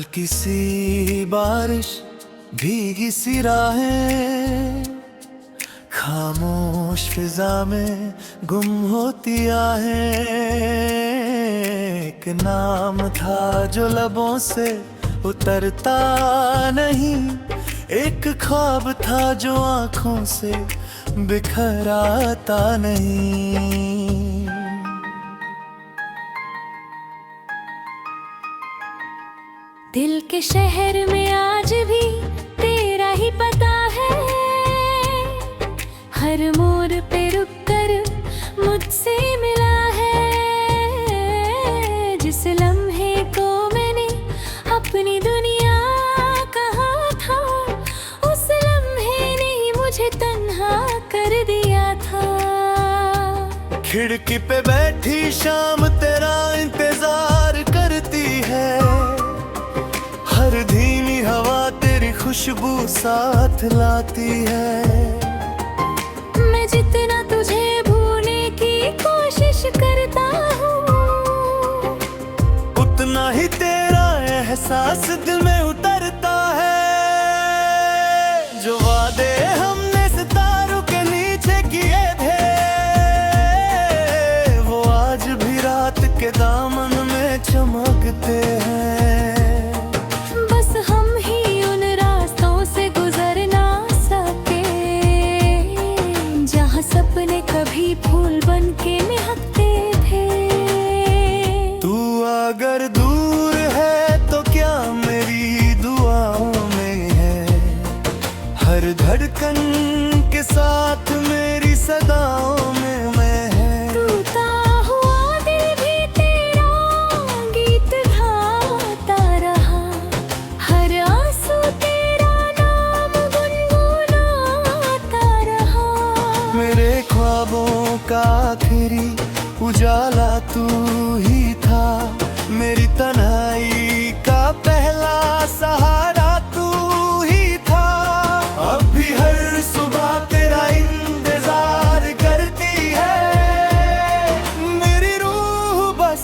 हल्की सी बारिश, भीगी सी राहें, खामोश फिजा में गुम होती आहें। एक नाम था जो लबों से उतरता नहीं, एक ख्वाब था जो आँखों से बिखर आता नहीं। दिल के शहर में आज भी तेरा ही पता है, हर मोड़ पे रुक कर मुझसे मिला है। जिस लम्हे को मैंने अपनी दुनिया कहा था, उस लम्हे ने मुझे तन्हा कर दिया था। खिड़की पे बैठी शाम तेरा इंतजार करती है, हर धीमी हवा तेरी खुशबू साथ लाती है। मैं जितना तुझे भूलने की कोशिश करता हूँ, उतना ही तेरा एहसास दिल में उतरता है। जो वादे हमने सितारों के नीचे किए थे, वो आज भी रात के दामन में चमकते हैं। सपने कभी फूल बन के महकते थे। तू अगर दूर है तो क्या मेरी दुआओं में है, हर धड़कन के साथ मेरी सदाओं में मैं है। टूटा हुआ दिल भी तेरा गीत गाता रहा, हर आंसू तेरा नाम गुनगुनाता रहा। मेरे ख्वाबों का आखिरी उजाला तू ही था, मेरी तन्हाई का पहला सहारा तू ही था। अब भी हर सुबह तेरा इंतजार करती है, मेरी रूह बस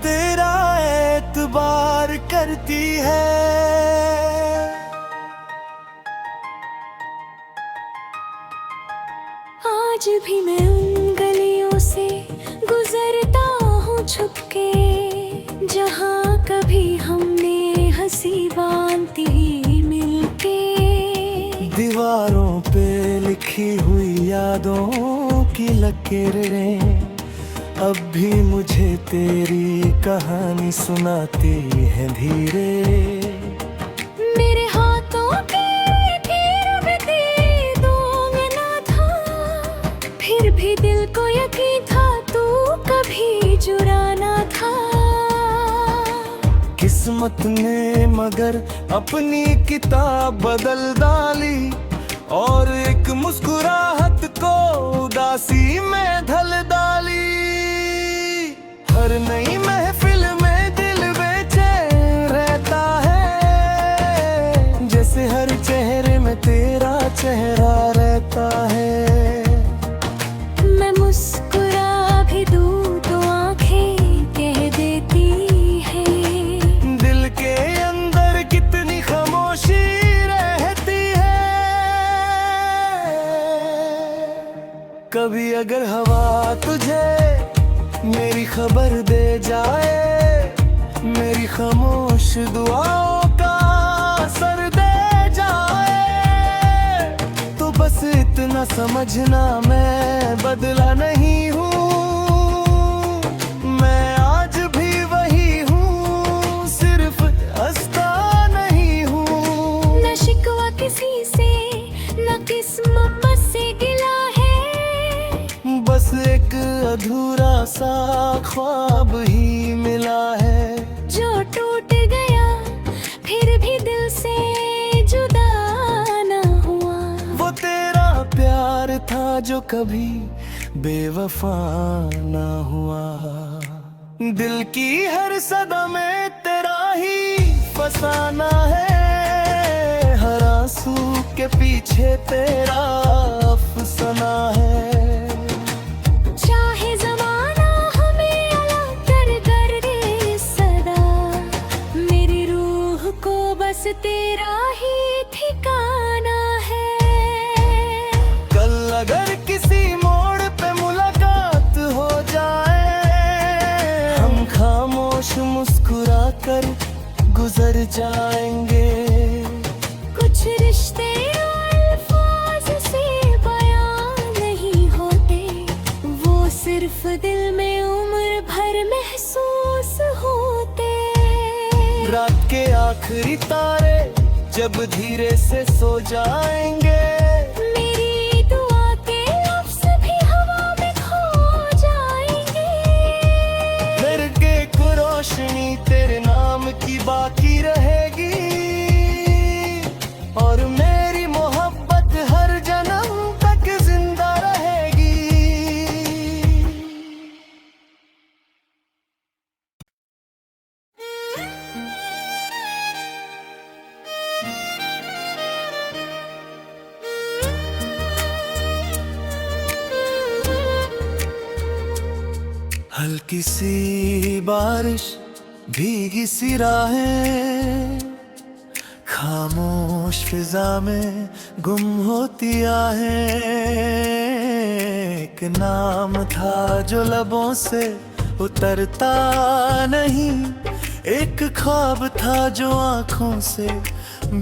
तेरा एतबार करती है। आज भी मैं उन गलियों से गुजरता हूँ छुपके, जहाँ कभी हमने हंसी बांधी मिलके। दीवारों पे लिखी हुई यादों की लकीरें अब भी मुझे तेरी कहानी सुनाती है धीरे। मेरे हाथों की फिर भी दिल को यकीन था तू कभी जुराना था। किस्मत ने मगर अपनी किताब बदल डाली, और एक मुस्कुराहट को उदासी में ढल डाली। हर नई महफिल में दिल बेचैन रहता है, जैसे हर चेहरे में तेरा चेहरा रहता है। मुस्कुरा भी दूं तो आंखें कह देती हैं, दिल के अंदर कितनी खामोशी रहती है। कभी अगर हवा तुझे मेरी खबर दे जाए, मेरी खामोश दुआओं का असर दे जाए, तो बस इतना समझना मैं बदला नहीं हूँ। मैं आज भी वही हूँ, सिर्फ हंसता नहीं हूँ। न शिकवा किसी से, न किस्मत से गिला है, बस एक अधूरा सा ख्वाब ही मिला है। जो टूट गया फिर भी दिल से जुदा न हुआ। वो तेरा प्यार था जो कभी बेवफा ना हुआ। दिल की हर सदा में तेरा ही फसाना है, हर आंसू के पीछे तेरा अफसाना है। चाहे ज़माना हमें अलग कर दे सदा, मेरी रूह को तेरा ही ठिकाना है। कल अगर किसी मोड़ पे मुलाकात हो जाए, हम खामोश मुस्कुरा कर गुजर जाएंगे। कुछ रिश्ते अल्फाज से बयां नहीं होते, वो सिर्फ दिल में उम्र भर महसूस होते। रात के आखिरी तारे जब धीरे से सो जाएंगे, मेरी दुआ के लफ्ज़ भी हवा में खो जाएंगे। घर के को रोशनी तेरे नाम की बाकी रहेगी, और मेरी मोहब्बत हर जन्म तक जिंदा रहेगी। हल्की सी बारिश, भीगी सी राहें, खामोश फिजा में गुम होती आहें। एक नाम था जो लबों से उतरता नहीं, एक ख्वाब था जो आँखों से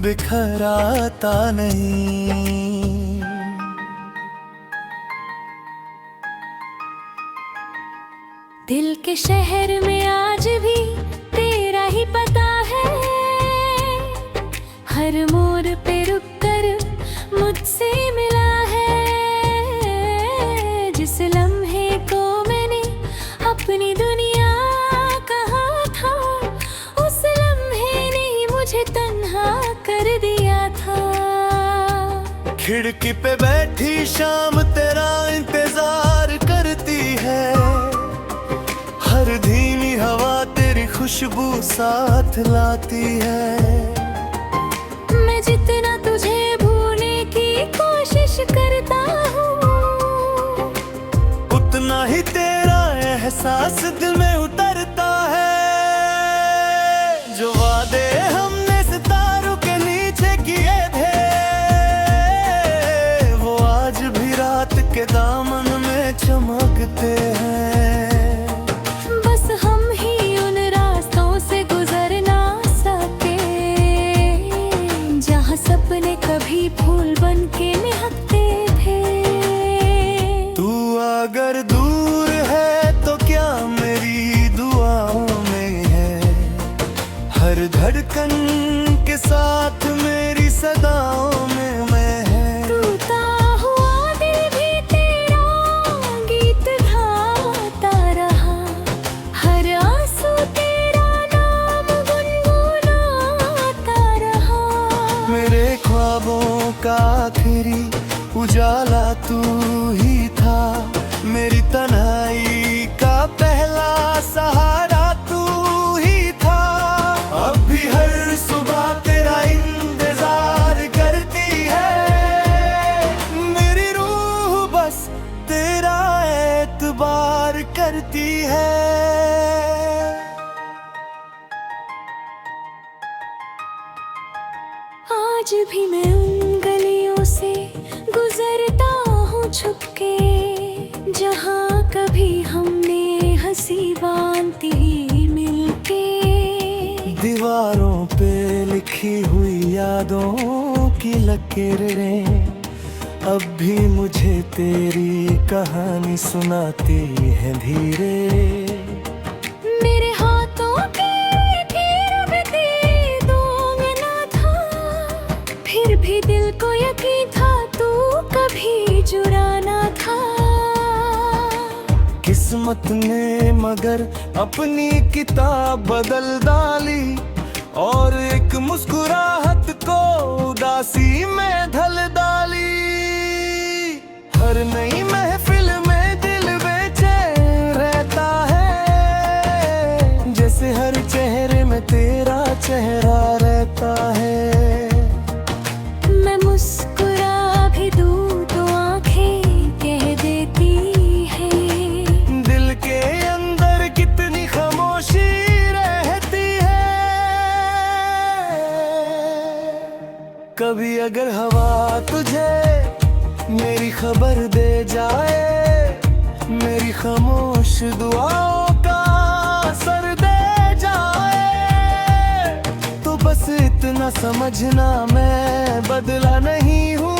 बिखर आता नहीं। दिल के शहर में आज भी तेरा ही पता है, हर मोड़ पे रुक कर मुझसे मिला है। जिस लम्हे को मैंने अपनी दुनिया कहा था, उस लम्हे ने मुझे तन्हा कर दिया था। खिड़की पे बैठी शाम तेरा इंतजार करती है, हर धीमी हवा तेरी खुशबू साथ लाती है। मैं जितना तुझे भूलने की कोशिश करता हूँ, उतना ही तेरा एहसास दिल में उतरता है। जो वादे हमने सितारों के नीचे किए थे, वो आज भी रात के दामन में चमकते हैं। सपने कभी फूल बन के महकते थे। तू अगर दूर है तो क्या मेरी दुआओं में है, हर धड़कन के साथ मेरी सदाओं में मैं है। टूटा हुआ दिल भी तेरा गीत गाता रहा, हर आंसू तेरा नाम गुनगुनाता रहा। मेरे ख्वाबों का आखिरी उजाला तू ही था, मेरी तन्हाई का पहला सहारा तू ही था। अब भी हर सुबह तेरा इंतजार करती है, मेरी रूह बस तेरा एतबार करती है। आज भी मैं उन गलियों से गुजरता हूँ छुपके, जहाँ कभी हमने हंसी बांधी मिलके। दीवारों पे लिखी हुई यादों की लकीरें अब भी मुझे तेरी कहानी सुनाती है धीरे। मेरे हाथों के घेर में तेरे दोंगना था, फिर भी दिल को यकीन था तू कभी जुड़ाना था। किस्मत ने मगर अपनी किताब बदल डाली, और एक मुस्कुराहट को उदासी में ढल डाली। हर नई महफिल में दिल बेचैन रहता है, जैसे हर चेहरे में तेरा चेहरा रहता है। मैं मुस्कुरा भी दूँ तो आंखें कह देती है, दिल के अंदर कितनी खामोशी रहती है। कभी अगर हवा तुझे मेरी खबर दे जाए, मेरी खामोश दुआओं का असर दे जाए, तो बस इतना समझना मैं बदला नहीं हूँ।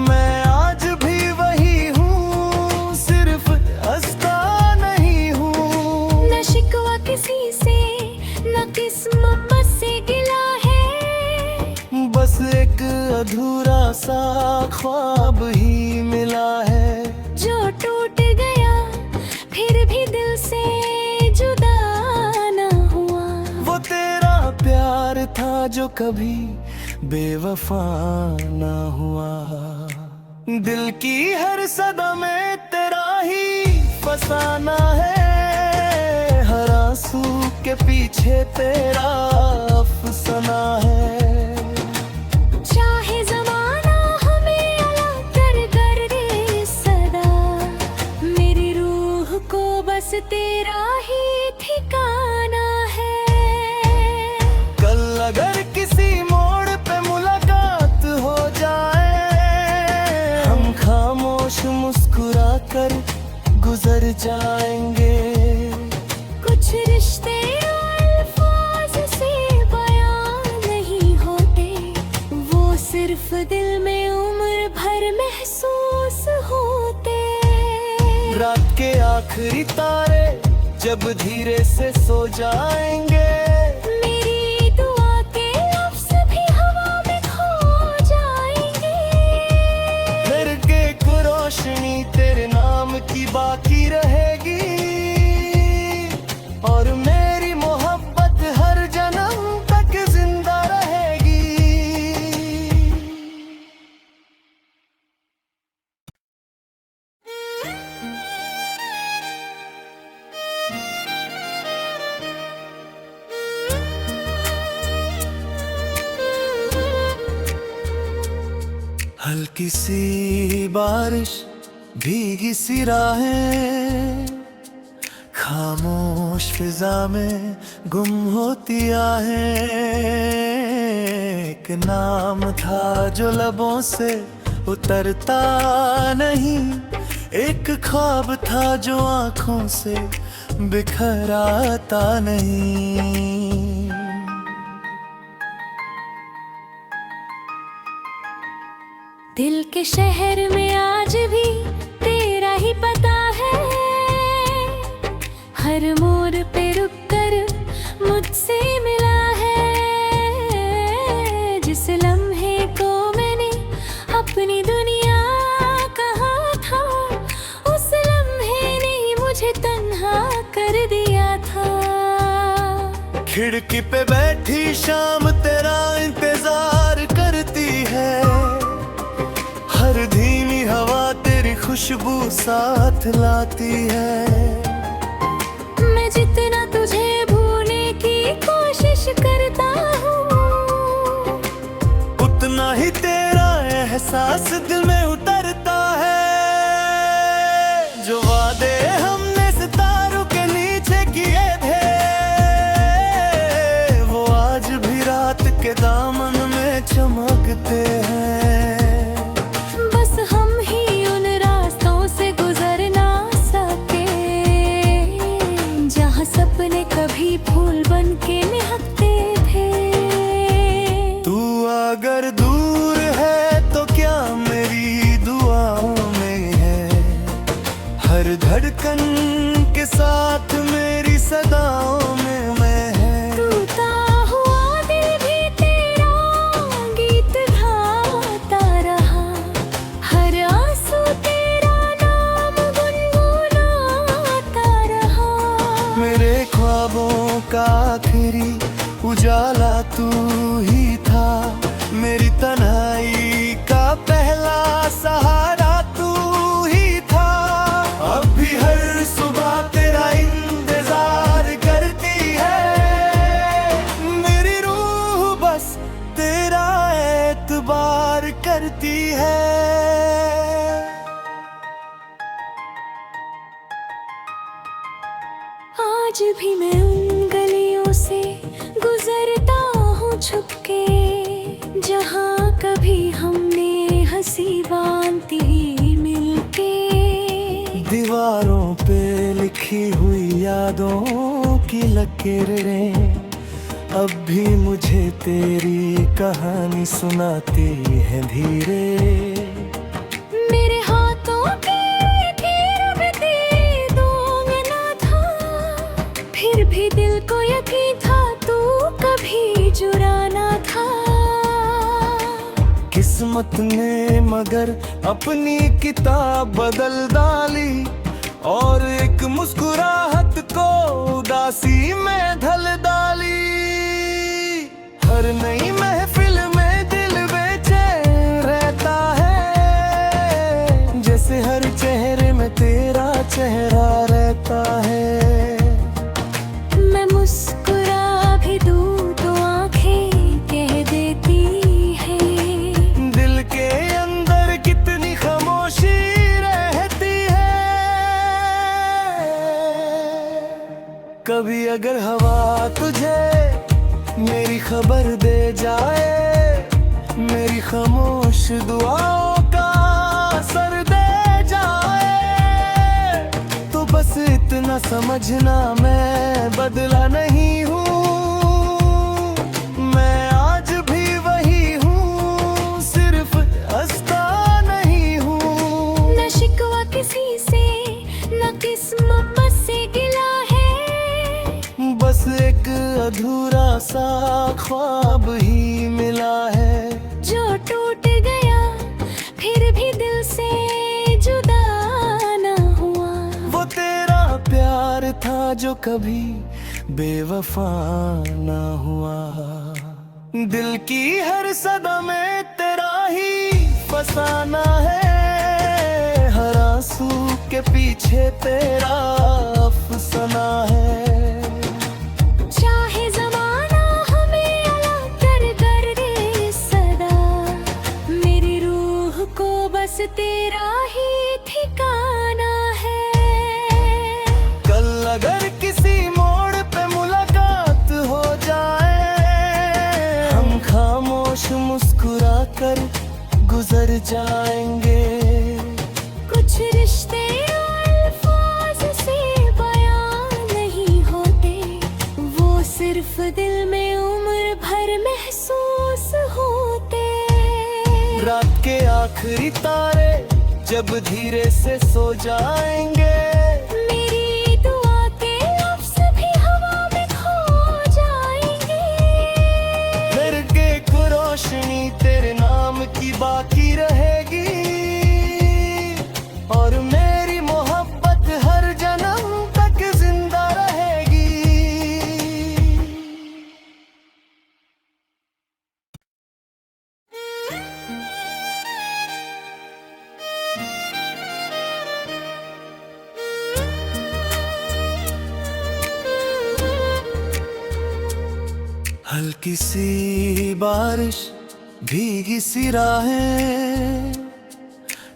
मैं आज भी वही हूँ, सिर्फ हंसता नहीं हूँ। न शिकवा किसी से, न किस्मत से गिला है, बस एक अधूरा सा ख्वाब ही मिला है, जो टूट गया फिर भी दिल से जुदा न हुआ। वो तेरा प्यार था जो कभी बेवफा ना हुआ। दिल की हर सदा में तेरा ही फसाना है, हर आंसू के पीछे तेरा अफसाना है। चाहे जमाना हमें अलग कर दे सदा, मेरी रूह को बस तेरा ही ठिकाना है। कल अगर किसी मोड़ पे मुलाकात हो जाए, हम खामोश मुस्कुरा कर गुजर जाएंगे। कुछ रिश्ते अल्फाज से बयां नहीं होते, वो सिर्फ दिल में उम्र भर महसूस होते। रात के आखिरी तारे जब धीरे से सो जाएंगे, मेरी दुआ के लफ्ज़ भी हवा में खो जाएंगे। फिर एक रोशनी तेरे नाम की बाकी रहेगी, और मेरी मोहब्बत हर जन्म तक जिंदा रहेगी। हल्की सी बारिश, भीगी सी राहें, खामोश फिजा में गुम होती आहें। एक नाम था जो लबों से उतरता नहीं, एक ख्वाब था जो आंखों से बिखर आता नहीं। दिल के शहर में आज भी तेरा ही पता है, हर मोड़ पे रुक कर मुझसे मिला है। जिस लम्हे को मैंने अपनी दुनिया कहा था, उस लम्हे ने मुझे तन्हा कर दिया था। खिड़की पे बैठी शाम तेरा इंतजार करती है, हर धीमी हवा तेरी खुशबू साथ लाती है। मैं जितना तुझे भूलने की कोशिश करता हूँ, उतना ही तेरा एहसास दिल में उतरता है। जो वादे हमने सितारों के नीचे किए थे, वो आज भी रात के दामन में चमकते हैं। बस हम ही उन रास्तों से गुजर ना सके, जहाँ सपने कभी फूल बन के महकते थे। तू अगर दूर है तो क्या मेरी दुआओं में है, हर धड़कन के साथ मेरी सदाओं में मैं है। टूटा हुआ दिल भी तेरा गीत गाता रहा, हर आंसू तेरा नाम गुनगुनाता रहा। मेरे ख्वाबों का आखिरी उजाला तू ही था, मेरी तन्हाई का पहला सहारा तू ही था। अब भी हर सुबह तेरा इंतजार करती है, मेरी रूह बस तेरा एतबार करती है। आज भी मैं उन गलियों से गुजरता हूँ छुपके, लिखी हुई यादों की लकीरें अब भी मुझे तेरी कहानी सुनाती है धीरे। मेरे हाथों की लकीर में तेरी दोगुना था, फिर भी दिल को यकीन था तू कभी जुराना था। किस्मत ने मगर अपनी किताब बदल डाली और एक मुस्कुराहट को उदासी में ढल डाली। हर नई महफिल में दिल बेचैन रहता है, जैसे हर चेहरे में तेरा चेहरा रहता है। मैं मुस्कुरा भी दूं तो आंखें कह देती हैं, दिल के अंदर कितनी खामोशी रहती है। कभी अगर हवा तुझे मेरी खबर दे जाए, मेरी खामोश दुआओं का असर दे जाए, तो बस इतना समझना मैं बदला नहीं हूँ। मैं आज भी वही हूँ, सिर्फ हंसता नहीं हूँ। न शिकवा किसी से न किस्मत से गिला है, बस एक अधूरा सा ख्वाब ही मिला है। जो टूट गया फिर भी दिल से जुदा न हुआ। वो तेरा प्यार था जो कभी बेवफा न हुआ। दिल की हर सदा में तेरा ही फसाना है, हर आंसू के पीछे तेरा अफसाना है। चाहे ज़माना हमें अलग कर दे सदा, मेरी रूह को बस तेरा ही ठिकाना है। कल अगर किसी मोड़ पे मुलाकात हो जाए, हम खामोश मुस्कुरा कर गुजर जाएंगे। कुछ रिश्ते अल्फाज से बयां नहीं होते, वो सिर्फ दिल में उम्र भर महसूस होते। रात के आखिरी तारे जब धीरे से सो जाएंगे, मेरी दुआ के लफ्ज़ भी हवा में खो जाएंगे। फिर एक रोशनी तेरे नाम की बाकी रहेगी, और मेरी मोहब्बत हर जन्म तक जिंदा रहेगी। हल्की सी बारिश भीगी सी राहें,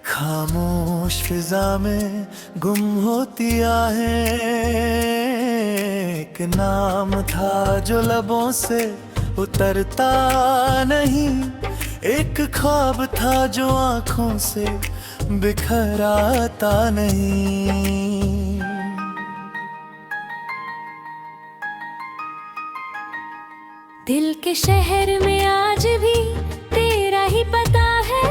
खामोश फिजा में गुम होती आहें। एक नाम था जो लबों से उतरता नहीं, एक ख्वाब था जो आंखों से बिखर आता नहीं। दिल के शहर में आज भी तेरा ही पता है,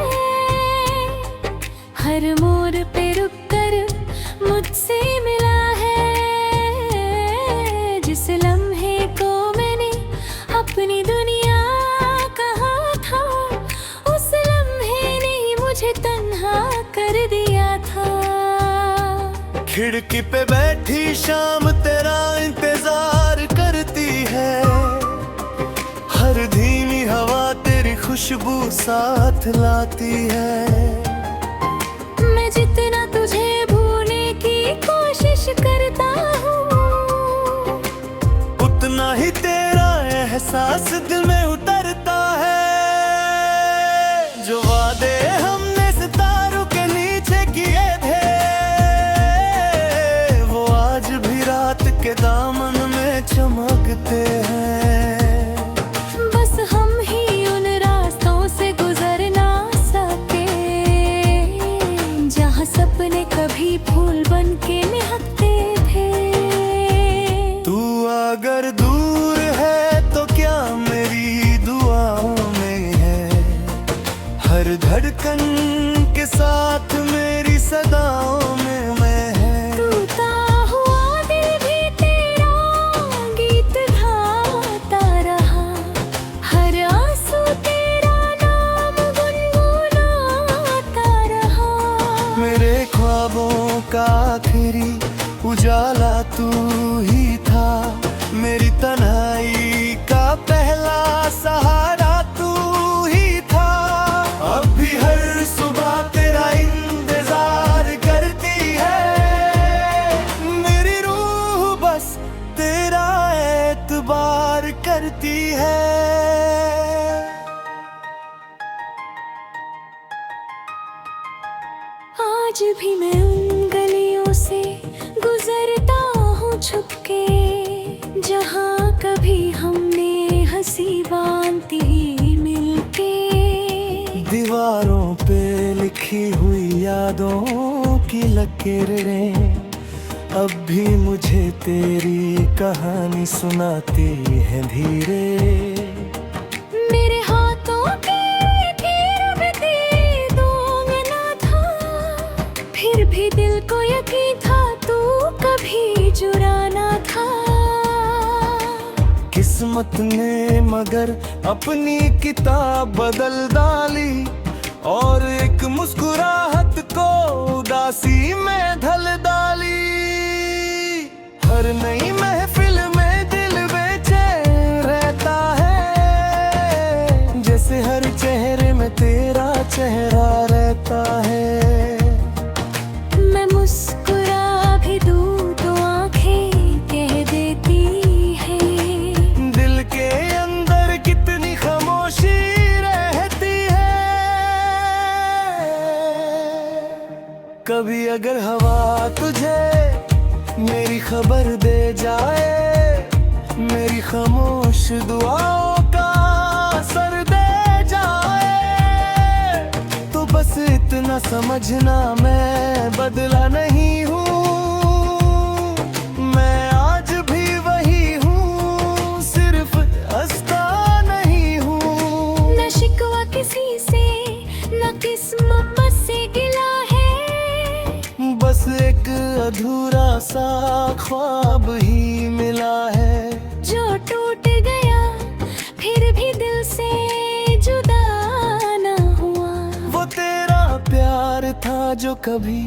हर मोड़ पे रुक कर मुझसे मिला है। जिस लम्हे को मैंने अपनी दुनिया कहा था, उस लम्हे ने मुझे तन्हा कर दिया था। खिड़की पे बैठी शाम तेरा इंतजार करती है, हर धीमी हवा तेरी खुशबू साथ लाती है। मैं जितना तुझे भूलने की कोशिश करता हूँ, उतना ही तेरा एहसास दिल में उतरता है। जो वादे हमने सितारों के नीचे किए थे, वो आज भी रात के दामन में चमकते हैं। बस हम ही उन रास्तों से गुजर ना सके, जहाँ सपने कभी फूल बन के महकते थे। धड़कन के साथ मेरी सदाओं में मैं है। टूटा हुआ दिल भी तेरा गीत गाता रहा, हर आंसू तेरा नाम गुनगुनाता रहा। मेरे ख्वाबों का आखिरी उजाला तू ही था, मेरी तन्हाई का पहला सहारा तू ही था। अब भी हर सुबह तेरा इंतजार करती है, मेरी रूह बस तेरा एतबार करती है। आज भी मैं उन गलियों से गुजरता हूँ छुपके, जहाँ कभी हमने हंसी बांधी मिलके। दीवारों पे लिखी हुई यादों की लकीरें अब भी मुझे तेरी कहानी सुनाती है धीरे। मेरे हाथों की लकीर में तेरी दोगना था, फिर भी दिल को यकीन था तू कभी जुराना था। किस्मत ने मगर अपनी किताब बदल डाली, और एक मुस्कुराहट को उदासी में ढल डाली। हर नई महफिल में दिल बेचैन रहता है, जैसे हर चेहरे में तेरा चेहरा रहता है। मैं मुस्कुरा भी दूँ तो आंखें कह देती है, दिल के अंदर कितनी खामोशी रहती है। कभी अगर हवा तुझे मेरी खबर दे जाए, मेरी खामोश दुआओं का असर दे जाए, तो बस इतना समझना मैं बदला नहीं हूँ। मैं आज भी वही हूँ, सिर्फ हंसता नहीं हूँ। न शिकवा किसी से न किस्मत से गिला है, बस एक अधूरा सा ख्वाब ही मिला है, जो टूट गया फिर भी दिल से जुदा ना हुआ। वो तेरा प्यार था जो कभी